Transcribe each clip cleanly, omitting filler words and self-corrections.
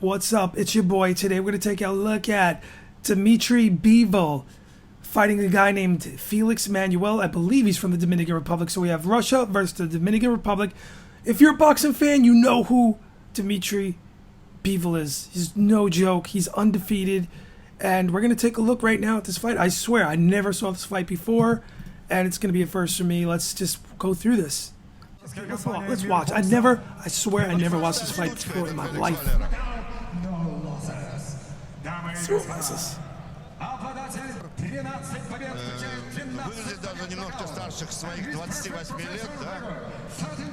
What's up? It's your boy. Today we're going to take a look at Dmitry Bivol fighting a guy named Felix Manuel. I believe he's from the Dominican Republic. So we have Russia versus the Dominican Republic. If you're a boxing fan, you know who Dmitry Bivol is. He's no joke. He's undefeated. And we're going to take a look right now at this fight. I swear, I never saw this fight before. And it's going to be a first for me. Let's just go through this. Let's watch. I swear I never watched this fight before in my life.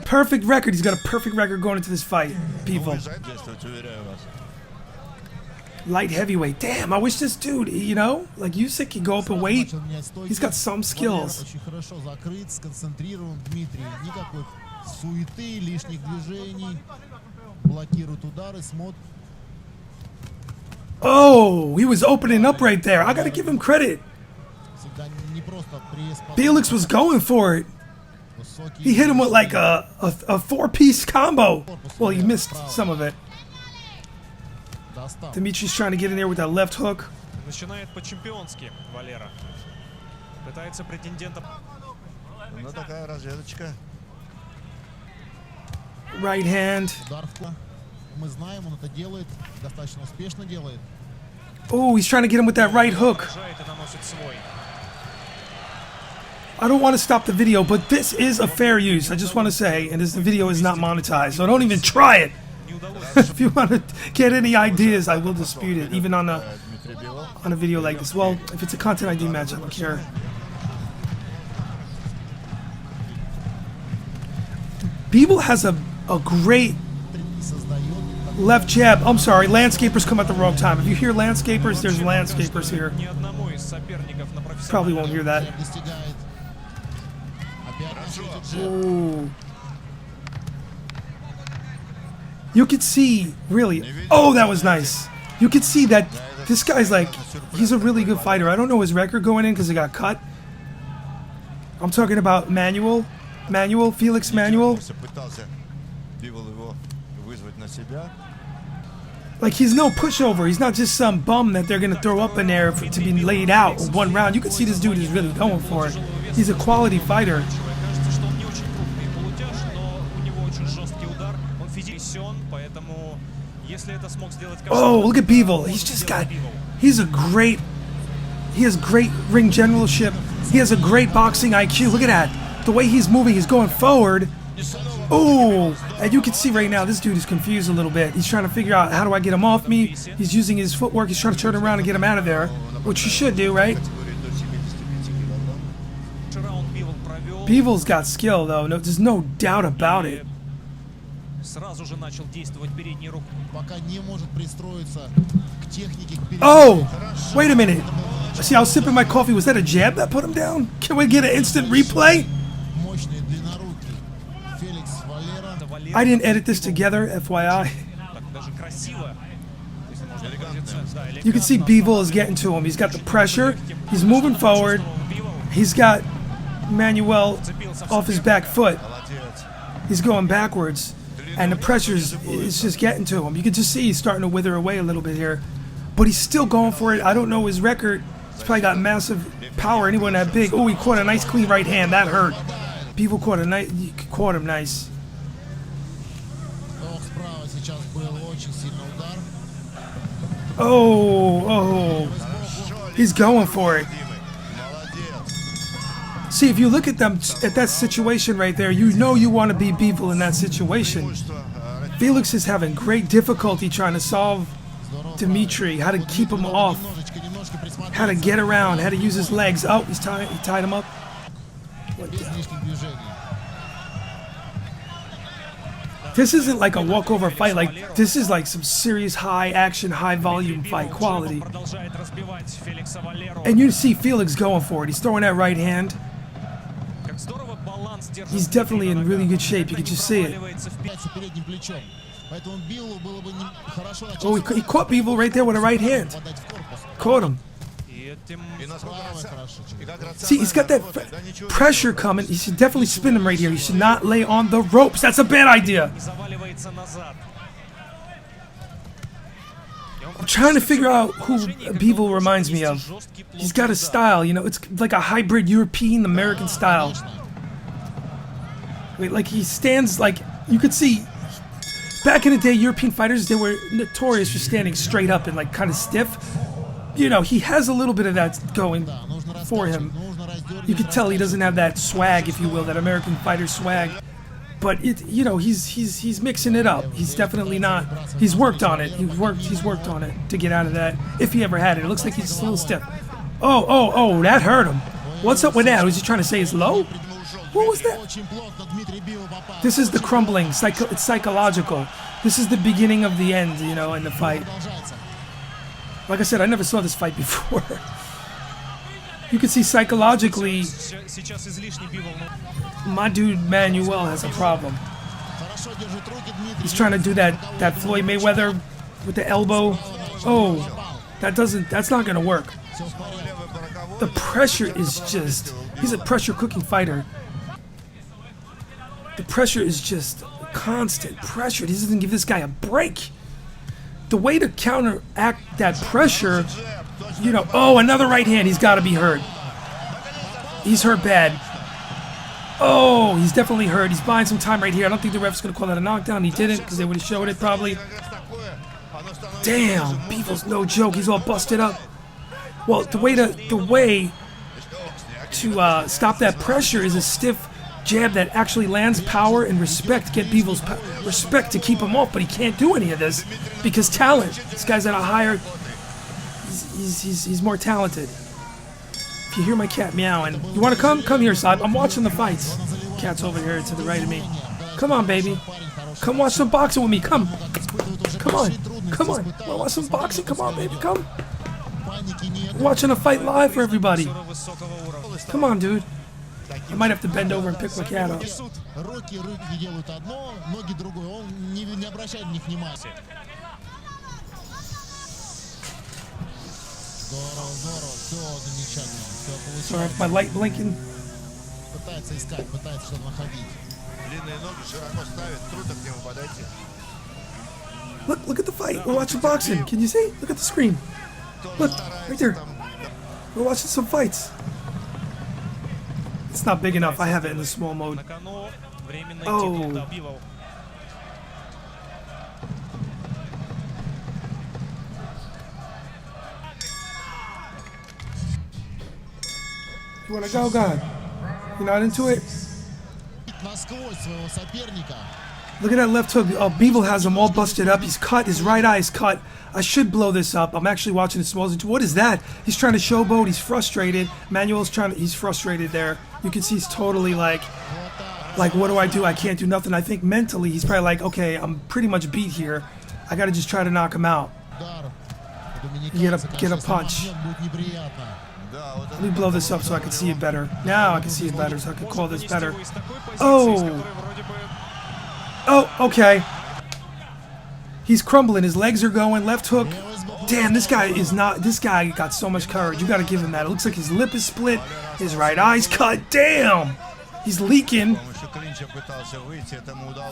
Perfect record. He's got a perfect record going into this fight, people. Light heavyweight. Damn, I wish this dude, you know, like Usyk can go up in weight. He's got some skills. Oh, he was opening up right there. I gotta give him credit. Felix was going for it. He hit him with like a four-piece combo. Well, he missed some of it. Dmitry's trying to get in there with that left hook. Начинает по-чемпионски Валера. Пытается претендента. Ну такая разведочка. Right hand. Мы знаем, он это делает, достаточно успешно делает. Oh, he's trying to get him with that right hook. I don't want to stop the video, but this is a fair use. I just want to say, and this video is not monetized, so don't even try it. If you want to get any ideas, I will dispute it, even on a video like this. Well, if it's a content ID match, I don't care. Bivol has a great left jab. I'm sorry, landscapers come at the wrong time. If you hear landscapers, there's landscapers here. Probably won't hear that. Ooh. You could see, really, oh, that was nice. You could see that this guy's like, he's a really good fighter. I don't know his record going in because he got cut. I'm talking about Felix Manuel. Like, he's no pushover. He's not just some bum that they're going to throw up in there to be laid out in one round. You can see this dude is really going for it. He's a quality fighter. Oh, look at Bivol. He has great ring generalship. He has a great boxing IQ. Look at that. The way he's moving, he's going forward. Oh, and you can see right now, this dude is confused a little bit. He's trying to figure out, how do I get him off me? He's using his footwork. He's trying to turn around and get him out of there, which you should do, right? Bivol's got skill, though. No, there's no doubt about it. Oh, wait a minute. See, I was sipping my coffee. Was that a jab that put him down? Can we get an instant replay? I didn't edit this together, FYI. You can see Bivol is getting to him. He's got the pressure. He's moving forward. He's got Manuel off his back foot. He's going backwards. And the pressure is just getting to him. You can just see he's starting to wither away a little bit here. But he's still going for it. I don't know his record. He's probably got massive power. Anyone that big. Oh, he caught a nice clean right hand. That hurt. Bivol caught him nice. Oh, he's going for it. See, if you look at them at that situation right there, you know you want to be Bivol in that situation. Felix is having great difficulty trying to solve Dmitry, how to keep him off, how to get around, how to use his legs. Oh, he tied him up. This isn't like a walkover fight. Like, this is like some serious high action, high volume fight quality. And you see Felix going for it. He's throwing that right hand. He's definitely in really good shape. You can just see it. Oh, he caught Bivol right there with a right hand. Caught him. See, he's got that pressure coming. You should definitely spin him right here. You should not lay on the ropes. That's a bad idea. I'm trying to figure out who Bivol reminds me of. He's got a style, you know, it's like a hybrid European-American style. Like he stands like, you could see, back in the day, European fighters, they were notorious for standing straight up and like kind of stiff. You know, he has a little bit of that going for him. You can tell he doesn't have that swag, if you will, that American fighter swag. But it, you know, he's mixing it up. He's definitely not. He's worked on it. He's worked on it to get out of that. If he ever had it, it looks like he's a little stiff. Oh, that hurt him. What's up with that? Was he trying to say it's low? What was that? This is the crumbling. It's psychological. This is the beginning of the end, you know, in the fight. Like I said, I never saw this fight before. You can see psychologically, my dude Manuel has a problem. He's trying to do that Floyd Mayweather with the elbow. Oh, that's not gonna work. The pressure is just, he's a pressure cooking fighter. The pressure is just constant pressure. He doesn't give this guy a break. The way to counteract that pressure, you know, oh, another right hand. He's got to be hurt. He's hurt bad. Oh, he's definitely hurt. He's buying some time right here. I don't think the ref's going to call that a knockdown. He didn't, because they would have showed it probably. Damn, Bivol's no joke. He's all busted up. Well, the way to stop that pressure is a stiff jab that actually lands power and respect, get Bivol's respect to keep him off, but he can't do any of this because talent. This guy's at a higher, he's more talented. If you hear my cat meowing, you want to come? Come here, Saab. I'm watching the fights. Cat's over here to the right of me. Come on, baby. Come watch some boxing with me. Come on. Come on. Want to watch some boxing? Come on, baby. Come. I'm watching a fight live for everybody. Come on, dude. I might have to bend over and pick my cat up. Sorry if my light blinking. Look at the fight. We're watching boxing. Can you see? Look at the screen. Look, right there. We're watching some fights. It's not big enough. I have it in the small mode. Oh. You wanna go, God? You're not into it? Look at that left hook. Oh, Bivol has him all busted up. He's cut. His right eye is cut. I should blow this up. I'm actually watching the small. What is that? He's trying to showboat. He's frustrated. Manuel's he's frustrated there. You can see he's totally like, what do I do? I can't do nothing. I think mentally he's probably like, okay, I'm pretty much beat here. I gotta just try to knock him out. Get a punch. Let me blow this up so I can see it better. Now I can see it better, so I can call this better. Oh, okay. He's crumbling. His legs are going. Left hook. Damn, this guy got so much courage. You gotta give him that. It looks like his lip is split. His right eye's cut. Damn. He's leaking.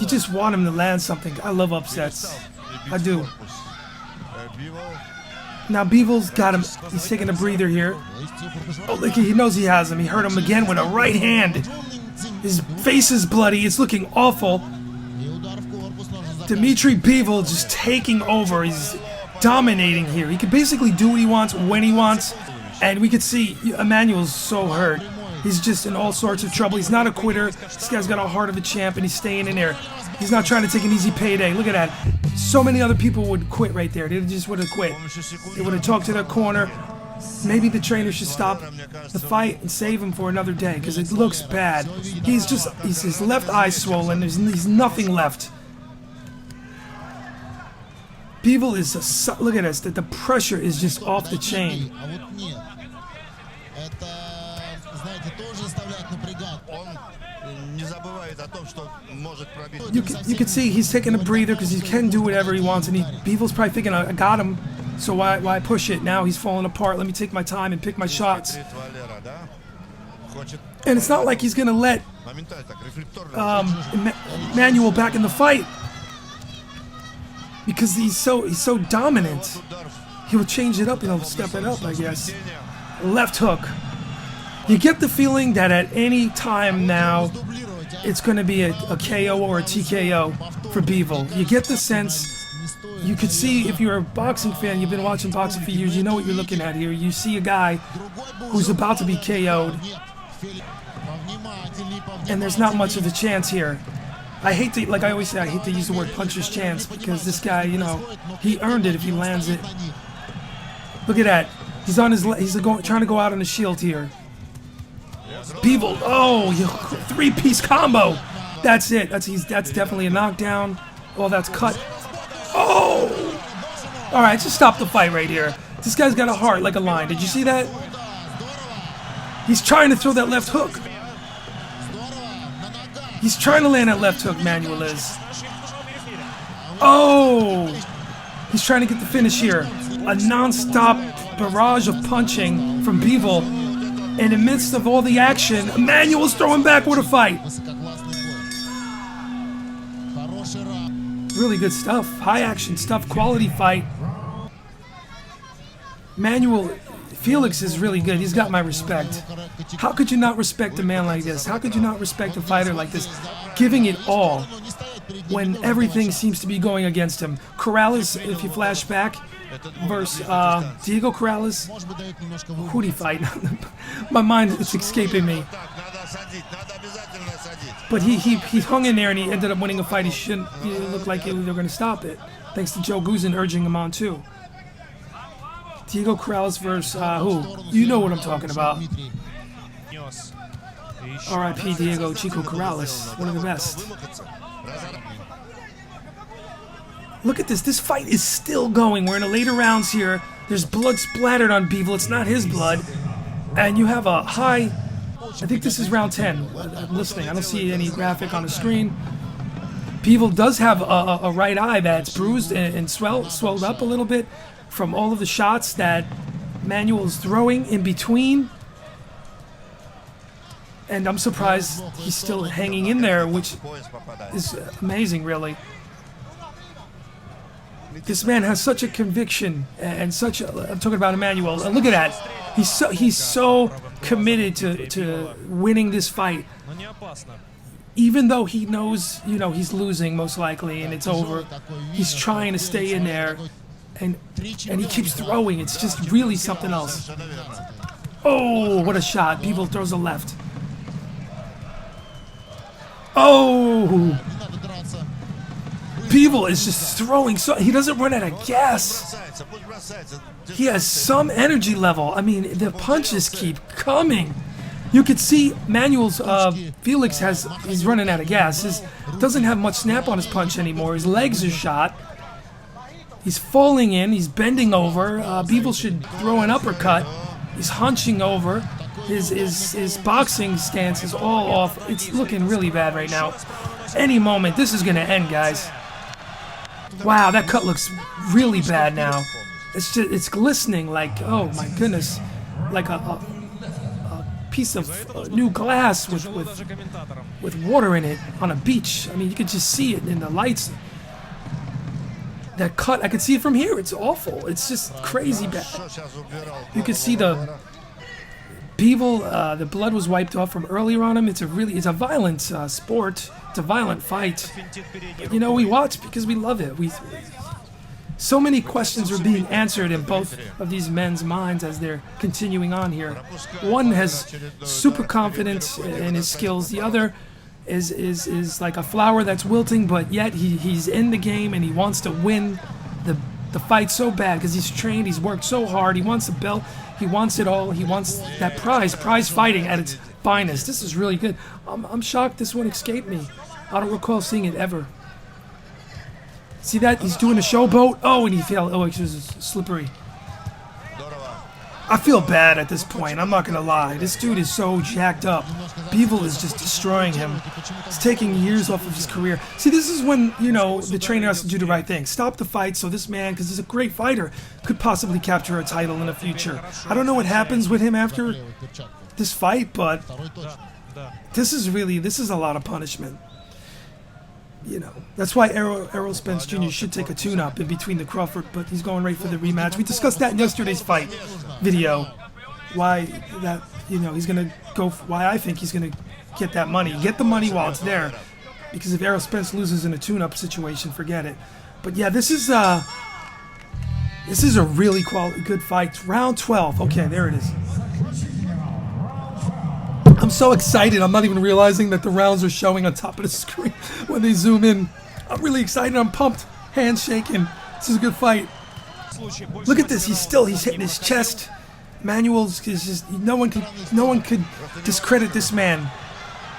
You just want him to land something. I love upsets. I do. Now Bivol's got him. He's taking a breather here. Oh, look, he knows he has him. He hurt him again with a right hand. His face is bloody. It's looking awful. Dmitry Bivol just taking over. He's dominating here. He can basically do what he wants when he wants. And we could see Emmanuel's so hurt. He's just in all sorts of trouble. He's not a quitter. This guy's got a heart of a champ and he's staying in there. He's not trying to take an easy payday. Look at that. So many other people would quit right there. They just would have quit. They would have talked to their corner. Maybe the trainer should stop the fight and save him for another day because it looks bad. He's his left eye swollen. He's nothing left. Bivol is look at this. The pressure is just off the chain. You can see he's taking a breather because he can do whatever he wants, and Bivol's probably thinking, I got him, so why push it? Now he's falling apart. Let me take my time and pick my shots. And it's not like he's gonna let Manuel back in the fight. because he's so dominant. He'll change it up, he'll step it up, I guess. Left hook. You get the feeling that at any time now, it's going to be a KO or a TKO for Bivol. You get the sense. You could see, if you're a boxing fan, you've been watching boxing for years, you know what you're looking at here. You see a guy who's about to be KO'd, and there's not much of a chance here. I hate to, like I always say, I hate to use the word puncher's chance, because this guy, you know, he earned it if he lands it. Look at that. He's on his, trying to go out on the shield here. Bivol, oh, three-piece combo. That's it. That's definitely a knockdown. Oh, that's cut. Oh! All right, just stop the fight right here. This guy's got a heart like a lion. Did you see that? He's trying to throw that left hook. He's trying to land that left hook, Manuel is. Oh! He's trying to get the finish here. A non-stop barrage of punching from Bivol. In the midst of all the action, Manuel's throwing back with a fight. Really good stuff. High action stuff. Quality fight. Felix is really good. He's got my respect. How could you not respect a man like this? How could you not respect a fighter like this? Giving it all when everything seems to be going against him. Corrales, if you flash back, versus Diego Corrales. Who'd he fight? My mind is escaping me. But he hung in there and he ended up winning a fight he shouldn't. It looked like they were going to stop it. Thanks to Joe Guzin urging him on too. Diego Corrales versus who? You know what I'm talking about. R.I.P. Diego Chico Corrales, one of the best. Look at this. This fight is still going. We're in the later rounds here. There's blood splattered on Bivol. It's not his blood. And you have a high... I think this is round 10. I'm listening. I don't see any graphic on the screen. Bivol does have a right eye that's bruised and swelled up a little bit from all of the shots that Manuel's throwing in between. And I'm surprised he's still hanging in there, which is amazing, really. This man has such a conviction and such a, I'm talking about Emmanuel. Look at that. He's so committed to winning this fight. Even though he knows, you know, he's losing most likely and it's over, he's trying to stay in there and he keeps throwing. It's just really something else. Oh, what a shot. Bivol throws a left. Oh! Bivol is just throwing, so he doesn't run out of gas. He has some energy level. I mean, the punches keep coming. You could see Manuel's Felix he's running out of gas. Doesn't have much snap on his punch anymore. His legs are shot. He's falling in. He's bending over. Bivol should throw an uppercut. He's hunching over. His boxing stance is all off. It's looking really bad right now. Any moment, this is gonna end, guys. Wow, that cut looks really bad now. It's glistening like, oh my goodness, like a piece of new glass with water in it on a beach. I mean, you could just see it in the lights. That cut, I could see it from here. It's awful. It's just crazy bad. You could see the Bivol, the blood was wiped off from earlier on him. It's a violent sport. It's a violent fight. But, you know, we watch because we love it. So many questions are being answered in both of these men's minds as they're continuing on here. One has super confidence in his skills. The other is like a flower that's wilting, but yet he's in the game and he wants to win the fight so bad because he's trained, he's worked so hard, he wants the belt, he wants it all, he wants that prize fighting at its finest. This is really good. I'm shocked this one escaped me. I don't recall seeing it ever. See that? He's doing a showboat. Oh, and he fell. Oh, it was slippery. I feel bad at this point. I'm not going to lie. This dude is so jacked up. Bivol is just destroying him. It's taking years off of his career. See, this is when, you know, the trainer has to do the right thing. Stop the fight so this man, because he's a great fighter, could possibly capture a title in the future. I don't know what happens with him after this fight, but this is a lot of punishment. you know, that's why Errol Spence Jr. should take a tune-up in between the Crawford, but he's going right for the rematch. We discussed that in yesterday's fight video. Why that, you know, he's gonna go. Why I think he's gonna get that money. Get the money while it's there, because if Errol Spence loses in a tune-up situation, forget it. But yeah, this is a really good fight. Round 12. Okay, there it is. I'm so excited. I'm not even realizing that the rounds are showing on top of the screen when they zoom in. I'm really excited. I'm pumped. Hands shaking. This is a good fight. Look at this. He's hitting his chest. Manuel's is just no one could discredit this man.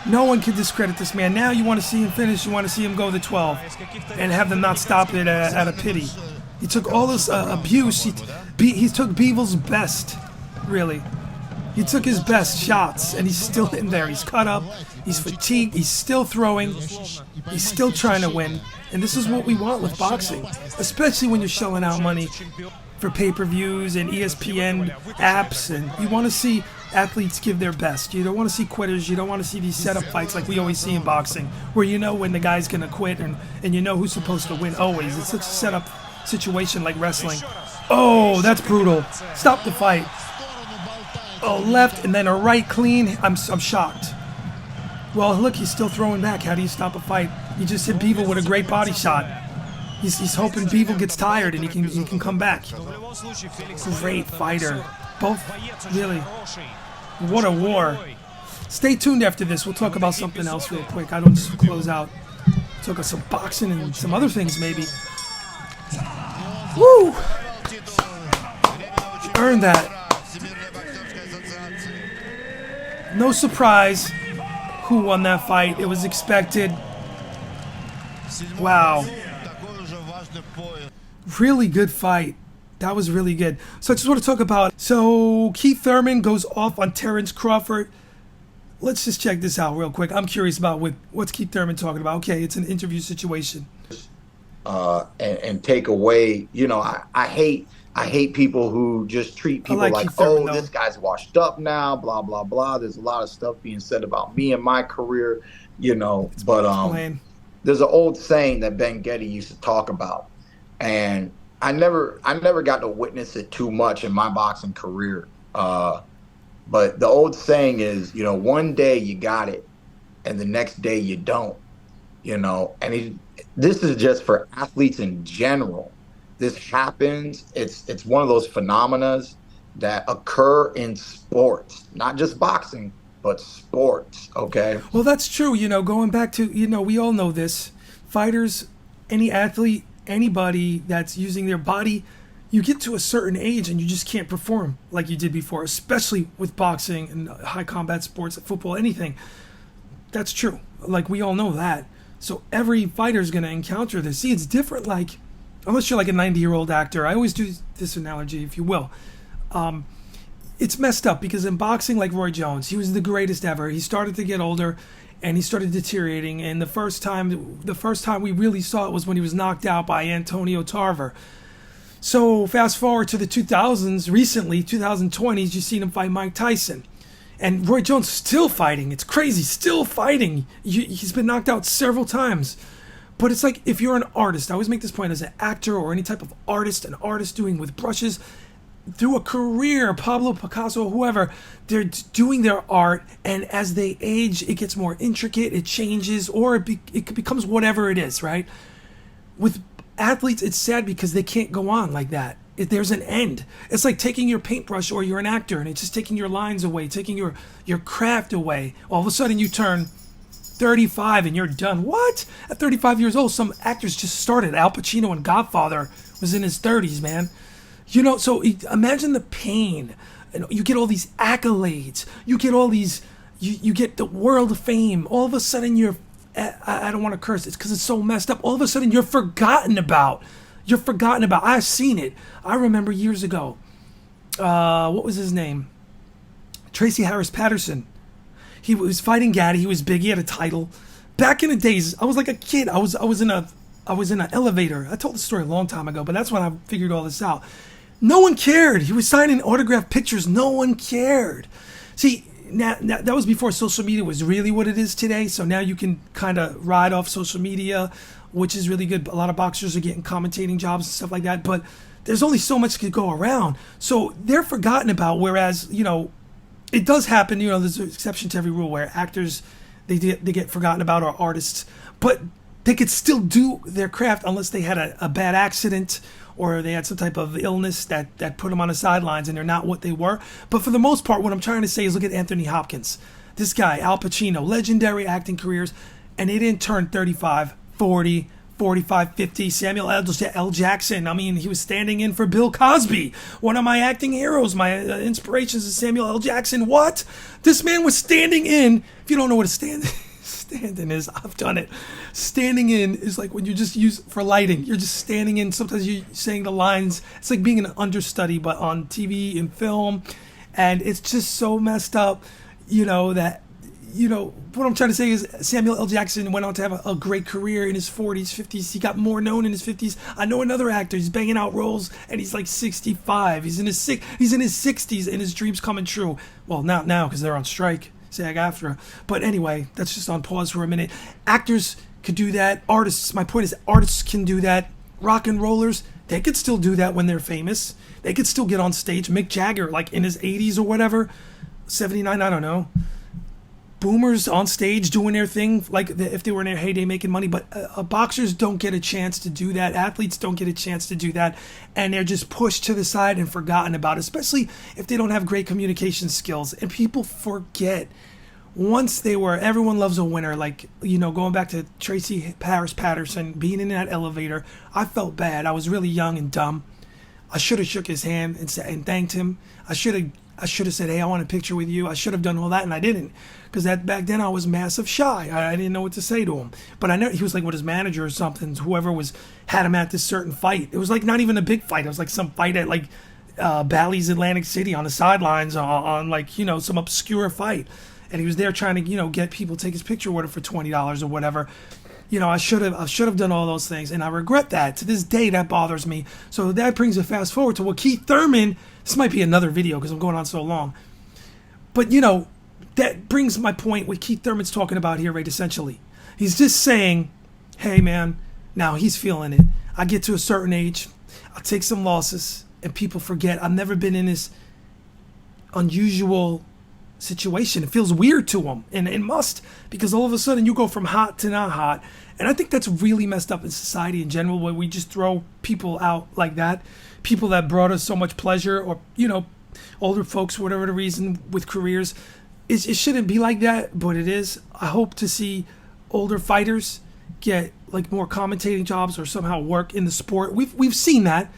No one can discredit this man. Now you want to see him finish. You want to see him go to 12 and have them not stop it at a pity. He took all this abuse. He took Bivol's best, really. He took his best shots, and he's still in there. He's cut up. He's fatigued. He's still throwing. He's still trying to win. And this is what we want with boxing, especially when you're shelling out money for pay-per-views and ESPN apps, and you want to see athletes give their best. You don't want to see quitters. You don't want to see these setup fights like we always see in boxing, where you know when the guy's going to quit and you know who's supposed to win always. It's such a setup situation like wrestling. Oh, that's brutal. Stop the fight. Oh, left and then a right clean. I'm shocked. Well, look, he's still throwing back. How do you stop a fight? He just hit Bivol with a great body shot. He's hoping Bivol gets tired and he can come back. Great fighter. Both, really. What a war. Stay tuned after this. We'll talk about something else real quick. I don't just close out. Talk about some boxing and some other things maybe. Woo! Earned that. No surprise who won that fight. It was expected. Wow. Really good fight. That was really good. So I just want to talk about, so Keith Thurman goes off on Terence Crawford. Let's just check this out real quick. I'm curious about what's Keith Thurman talking about. Okay, it's an interview situation. And take away, you know, I hate people who just treat people like oh, this guy's washed up now, blah, blah, blah. There's a lot of stuff being said about me and my career, you know, but there's an old saying that Ben Getty used to talk about, and I never got to witness it too much in my boxing career. But the old saying is, you know, one day you got it and the next day you don't, you know, and this is just for athletes in general. This happens. It's one of those phenomena that occur in sports, not just boxing, but sports. Okay. Well, that's true. You know, going back to, you know, we all know this. Fighters, any athlete, anybody that's using their body, you get to a certain age and you just can't perform like you did before, especially with boxing and high combat sports, football, anything. That's true. Like, we all know that. So every fighter is going to encounter this. See, it's different, like, unless you're like a 90-year-old actor. I always do this analogy, if you will. It's messed up because in boxing, like Roy Jones, he was the greatest ever. He started to get older and he started deteriorating. And the first time we really saw it was when he was knocked out by Antonio Tarver. So fast forward to the 2000s, recently, 2020s, you've seen him fight Mike Tyson. And Roy Jones still fighting. It's crazy, still fighting. He's been knocked out several times. But it's like, if you're an artist, I always make this point, as an actor or any type of artist, an artist doing with brushes, through a career, Pablo Picasso, whoever, they're doing their art, and as they age, it gets more intricate, it changes, or it becomes whatever it is, right? With athletes, it's sad because they can't go on like that. There's an end. It's like taking your paintbrush, or you're an actor, and it's just taking your lines away, taking your craft away. All of a sudden, you turn 35 and you're done. What? At 35 years old, some actors just started. Al Pacino in Godfather was in his 30s, man. You know, so imagine the pain. You get all these accolades. You get all these, you get the world fame. All of a sudden I don't want to curse, it's because it's so messed up. All of a sudden you're forgotten about. I've seen it. I remember years ago, what was his name? Tracy Harris Patterson. He was fighting Gaddy. He was big. He had a title. Back in the days, I was like a kid. I was in an elevator. I told the story a long time ago, but that's when I figured all this out. No one cared. He was signing autographed pictures. No one cared. See, now that was before social media was really what it is today. So now you can kind of ride off social media, which is really good. A lot of boxers are getting commentating jobs and stuff like that, but there's only so much to go around. So they're forgotten about, whereas, it does happen, there's an exception to every rule where actors, they get forgotten about, or artists, but they could still do their craft unless they had a bad accident or they had some type of illness that put them on the sidelines and they're not what they were. But for the most part, what I'm trying to say is look at Anthony Hopkins. This guy, Al Pacino, legendary acting careers, and they didn't turn 35, 40, 45, 50. Samuel L. Jackson, I mean, he was standing in for Bill Cosby. One of my acting heroes, my inspirations is Samuel L. Jackson. What? This man was standing in. If you don't know what a standing is, I've done it. Standing in is like when you just use for lighting. You're just standing in. Sometimes you're saying the lines. It's like being an understudy, but on TV and film. And it's just so messed up, that, what I'm trying to say is Samuel L. Jackson went on to have a great career in his 40s, 50s. He got more known in his 50s. I know another actor. He's banging out roles, and he's like 65. He's in his 60s, and his dreams coming true. Well, not now because they're on strike, SAG-AFTRA. But anyway, that's just on pause for a minute. Actors could do that. Artists, my point is, artists can do that. Rock and rollers, they could still do that when they're famous. They could still get on stage. Mick Jagger, like in his 80s or whatever, 79, I don't know. Boomers on stage doing their thing, like if they were in their heyday making money, but boxers don't get a chance to do that. Athletes don't get a chance to do that, and they're just pushed to the side and forgotten about, especially if they don't have great communication skills. And people forget. Once everyone loves a winner, like, going back to Tracy Paris Patterson, being in that elevator, I felt bad. I was really young and dumb. I should have shook his hand and thanked him. I should have said, hey, I want a picture with you. I should have done all that, and I didn't. Because back then I was massive shy. I didn't know what to say to him. But I know he was like with his manager or something, whoever had him at this certain fight. It was like not even a big fight. It was like some fight at like Bally's Atlantic City on the sidelines on like, some obscure fight. And he was there trying to, get people to take his picture with him for $20 or whatever. I should have done all those things, and I regret that. To this day, that bothers me. So that brings a fast forward to what Keith Thurman. This might be another video because I'm going on so long. But, that brings my point what Keith Thurman's talking about here, right, essentially. He's just saying, hey, man, now he's feeling it. I get to a certain age, I'll take some losses, and people forget. I've never been in this unusual situation. It feels weird to them, and it must, because all of a sudden you go from hot to not hot. And I think that's really messed up in society in general, where we just throw people out like that. People that brought us so much pleasure, or, older folks, for whatever the reason, with careers. It shouldn't be like that, but it is. I hope to see older fighters get like more commentating jobs or somehow work in the sport. We've seen that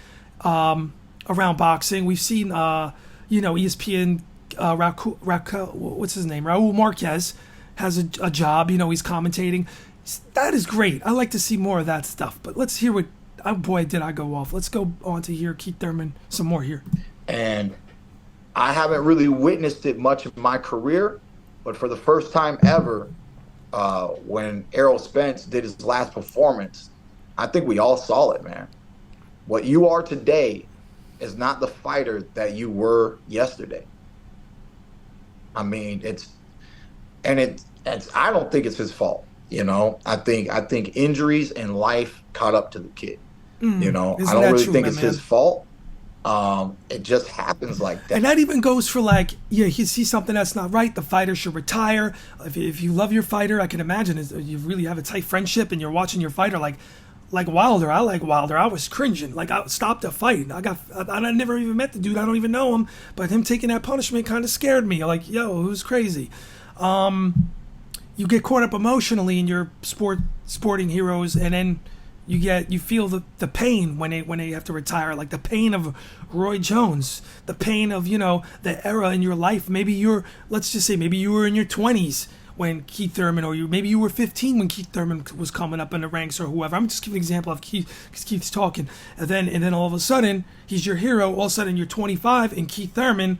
around boxing. We've seen ESPN what's his name? Raul Marquez has a job. He's commentating. That is great. I like to see more of that stuff. But let's hear what. Oh boy, did I go off. Let's go on to hear Keith Thurman some more here. And I haven't really witnessed it much in my career, but for the first time ever, when Errol Spence did his last performance, I think we all saw it, man. What you are today is not the fighter that you were yesterday. I mean, I don't think it's his fault. I think injuries and life caught up to the kid. I don't really think it's his fault. It just happens like that. And that even goes for like, you see something that's not right, the fighter should retire. If you love your fighter, I can imagine you really have a tight friendship and you're watching your fighter like Wilder. I like Wilder. I was cringing. Like, I stopped a fight. I never even met the dude. I don't even know him. But him taking that punishment kind of scared me. Like, it was crazy. You get caught up emotionally in your sporting heroes, and then you feel the pain when they have to retire, like the pain of Roy Jones, the pain of the era in your life. Maybe let's just say maybe you were in your 20s when Keith Thurman, or maybe you were 15 when Keith Thurman was coming up in the ranks, or whoever. I'm just giving an example of Keith because Keith's talking, and then all of a sudden he's your hero. All of a sudden you're 25 and Keith Thurman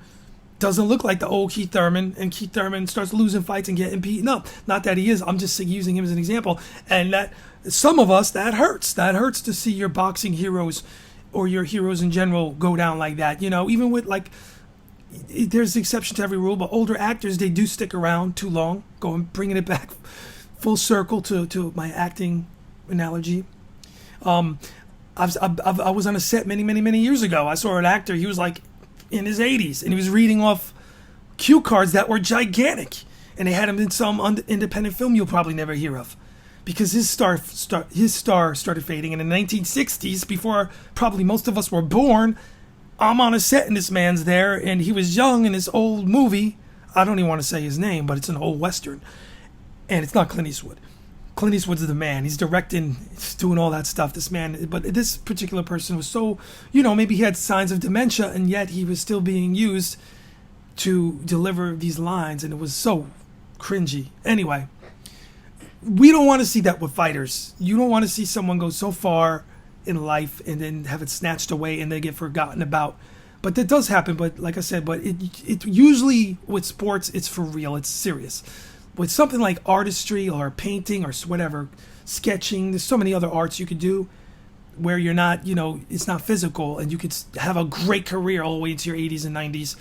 doesn't look like the old Keith Thurman, and Keith Thurman starts losing fights and getting beaten up. Not that he is. I'm just using him as an example, and that. Some of us, that hurts. That hurts to see your boxing heroes or your heroes in general go down like that. Even with there's an exception to every rule, but older actors, they do stick around too long. Bringing it back full circle to my acting analogy. I was on a set many years ago. I saw an actor. He was like in his 80s, and he was reading off cue cards that were gigantic, and they had him in some independent film you'll probably never hear of, because his star started fading. And in the 1960s, before probably most of us were born, I'm on a set and this man's there, and he was young in this old movie. I don't even want to say his name, but it's an old Western. And it's not Clint Eastwood. Clint Eastwood's the man. He's directing, he's doing all that stuff. This man, but this particular person was so, maybe he had signs of dementia, and yet he was still being used to deliver these lines, and it was so cringy. Anyway, we don't want to see that with fighters. You don't want to see someone go so far in life and then have it snatched away and they get forgotten about. But that does happen. But like I said, it usually with sports, it's for real. It's serious. With something like artistry or painting or whatever, sketching, there's so many other arts you could do where you're not, it's not physical, and you could have a great career all the way into your 80s and 90s,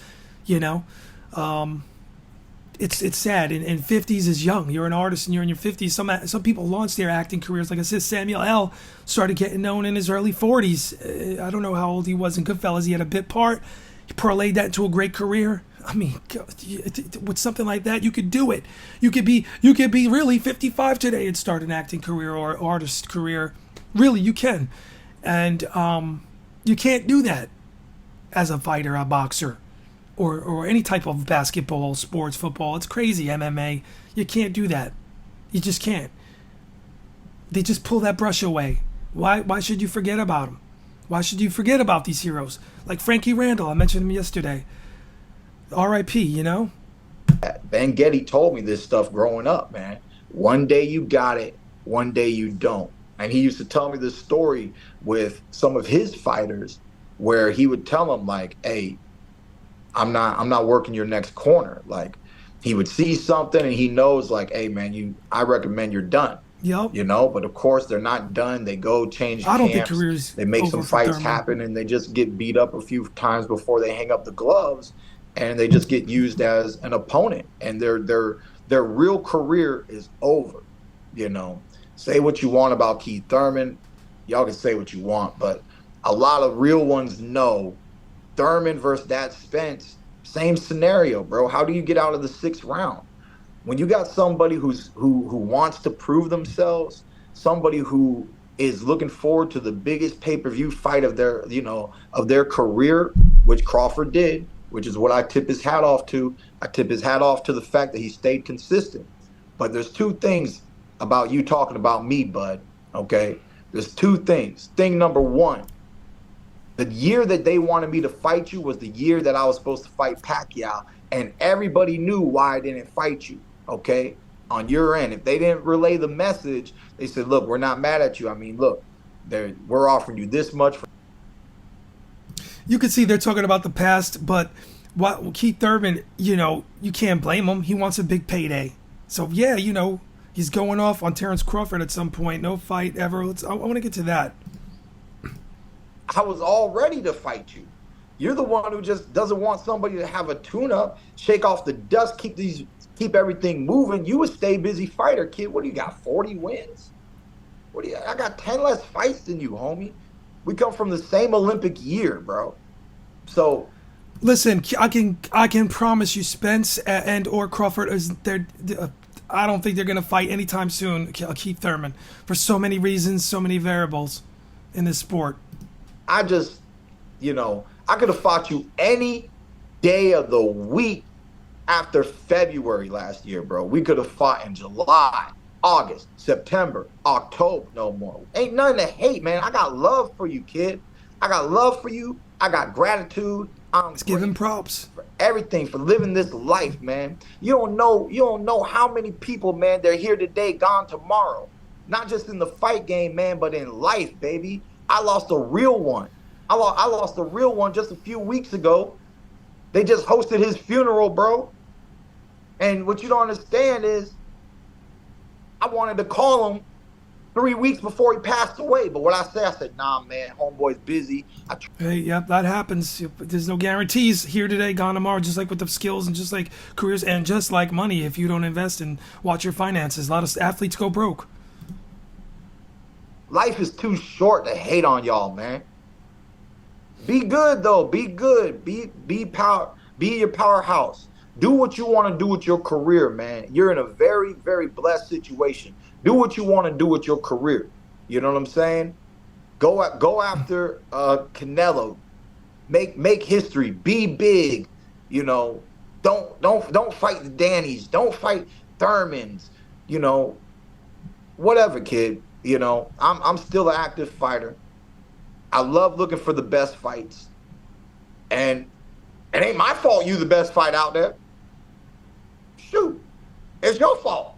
It's sad, and 50s is young. You're an artist and you're in your 50s. Some people launch their acting careers. Like I said, Samuel L. started getting known in his early 40s. I don't know how old he was in Goodfellas. He had a bit part. He parlayed that into a great career. I mean, with something like that, you could do it. You could be really 55 today and start an acting career or artist career. Really, you can. And you can't do that as a fighter, a boxer, or any type of basketball, sports, football. It's crazy, MMA. You can't do that. You just can't. They just pull that brush away. Why should you forget about them? Why should you forget about these heroes? Like Frankie Randall, I mentioned him yesterday. R.I.P., Ben Getty told me this stuff growing up, man. One day you got it, one day you don't. And he used to tell me this story with some of his fighters where he would tell them, like, hey, I'm not working your next corner. Like, he would see something and he knows, like, hey man, I recommend you're done. Yep. But of course they're not done. They go change camps. I don't think careers. They make some fights happen, and they just get beat up a few times before they hang up the gloves, and they just get used as an opponent, and their real career is over. Say what you want about Keith Thurman. Y'all can say what you want, but a lot of real ones know Thurman versus that Spence, same scenario, bro. How do you get out of the 6th round? When you got somebody who wants to prove themselves, somebody who is looking forward to the biggest pay-per-view fight of their career, which Crawford did, which is what I tip his hat off to. I tip his hat off to the fact that he stayed consistent. But there's two things about you talking about me, bud, okay? There's two things. Thing number one, the year that they wanted me to fight you was the year that I was supposed to fight Pacquiao, and everybody knew why I didn't fight you, okay? On your end, if they didn't relay the message, they said, look, we're not mad at you. I mean, look, we're offering you this much. You can see they're talking about the past, but Keith Thurman, you can't blame him. He wants a big payday. So, yeah, he's going off on Terence Crawford at some point. No fight ever. I want to get to that. I was all ready to fight you. You're the one who just doesn't want somebody to have a tune-up, shake off the dust, keep everything moving. You a stay busy fighter, kid. What do you got? 40 wins? I got 10 less fights than you, homie. We come from the same Olympic year, bro. So, listen, I can promise you, Spence and or Crawford I don't think they're gonna fight anytime soon. Keith Thurman, for so many reasons, so many variables in this sport. I just, I could have fought you any day of the week after February last year, bro. We could have fought in July, August, September, October, no more. Ain't nothing to hate, man. I got love for you, kid. I got love for you. I got gratitude. Let's give him props for everything, for living this life, man. You don't know how many people, man, they're here today, gone tomorrow. Not just in the fight game, man, but in life, baby. I lost a real one. I lost a real one just a few weeks ago. They just hosted his funeral, bro. And what you don't understand is I wanted to call him 3 weeks before he passed away. But what I said, nah, man, homeboy's busy. Hey, yep, that happens. There's no guarantees here today, gone tomorrow, just like with the skills and just like careers and just like money. If you don't invest and watch your finances, a lot of athletes go broke. Life is too short to hate on y'all, man. Be good though. Be good. Be your powerhouse. Do what you want to do with your career, man. You're in a very, very blessed situation. Do what you want to do with your career. You know what I'm saying? Go after Canelo. Make history. Be big. You know, don't fight the Dannys. Don't fight Thurmans. You know, whatever, kid. You know, I'm still an active fighter. I love looking for the best fights. And it ain't my fault you the best fight out there. Shoot, it's your fault.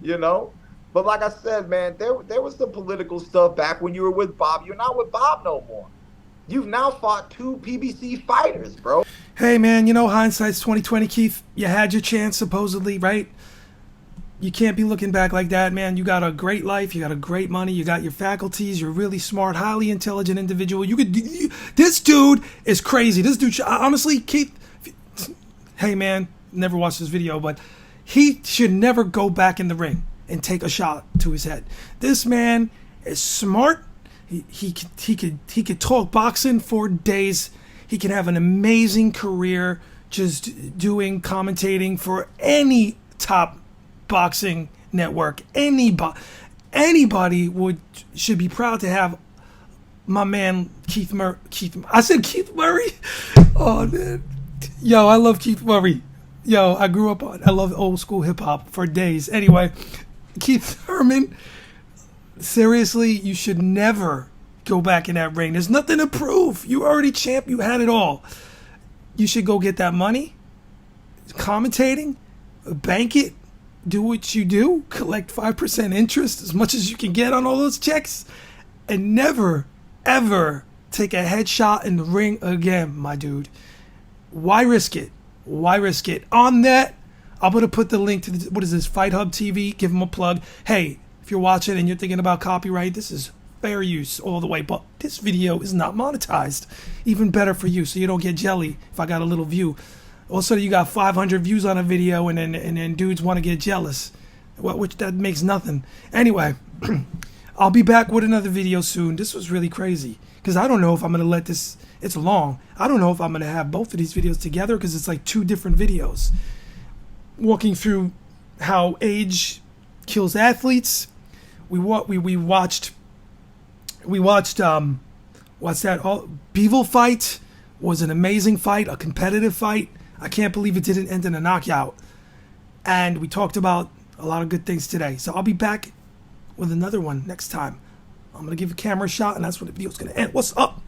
You know? But like I said, man, there was the political stuff back when you were with Bob. You're not with Bob no more. You've now fought 2 PBC fighters, bro. Hey, man, you know, hindsight's 20/20, Keith. You had your chance, supposedly, right? You can't be looking back like that, man. You got a great life. You got a great money. You got your faculties. You're a really smart, highly intelligent individual. This dude is crazy. This dude, honestly, Keith, hey, man, never watched this video, but he should never go back in the ring and take a shot to his head. This man is smart. He could talk boxing for days. He can have an amazing career just doing commentating for any top boxing network. Anybody should be proud to have my man Keith Murray. I said Keith Murray. Oh man, yo, I love Keith Murray. Yo, I grew up on. I love old school hip hop for days. Anyway, Keith Thurman. Seriously, you should never go back in that ring. There's nothing to prove. You already champ. You had it all. You should go get that money, commentating, bank it, do what you do, collect 5% interest, as much as you can get on all those checks, and never, ever take a headshot in the ring again, my dude. Why risk it? Why risk it? On that, I'm going to put the link to, what is this, Fight Hub TV. Give them a plug. Hey, if you're watching and you're thinking about copyright, this is fair use all the way. But this video is not monetized. Even better for you, so you don't get jelly if I got a little view. Also, you got 500 views on a video and then dudes want to get jealous. Which that makes nothing. Anyway, I'll be back with another video soon. This was really crazy. Because I don't know if I'm going to let this... It's long. I don't know if I'm going to have both of these videos together because it's like 2 different videos. Walking through how age kills athletes. We watched what's that? Bivol fight was an amazing fight, a competitive fight. I can't believe it didn't end in a knockout. And we talked about a lot of good things today. So I'll be back with another one next time. I'm going to give the camera a shot, and that's when the video's going to end. What's up?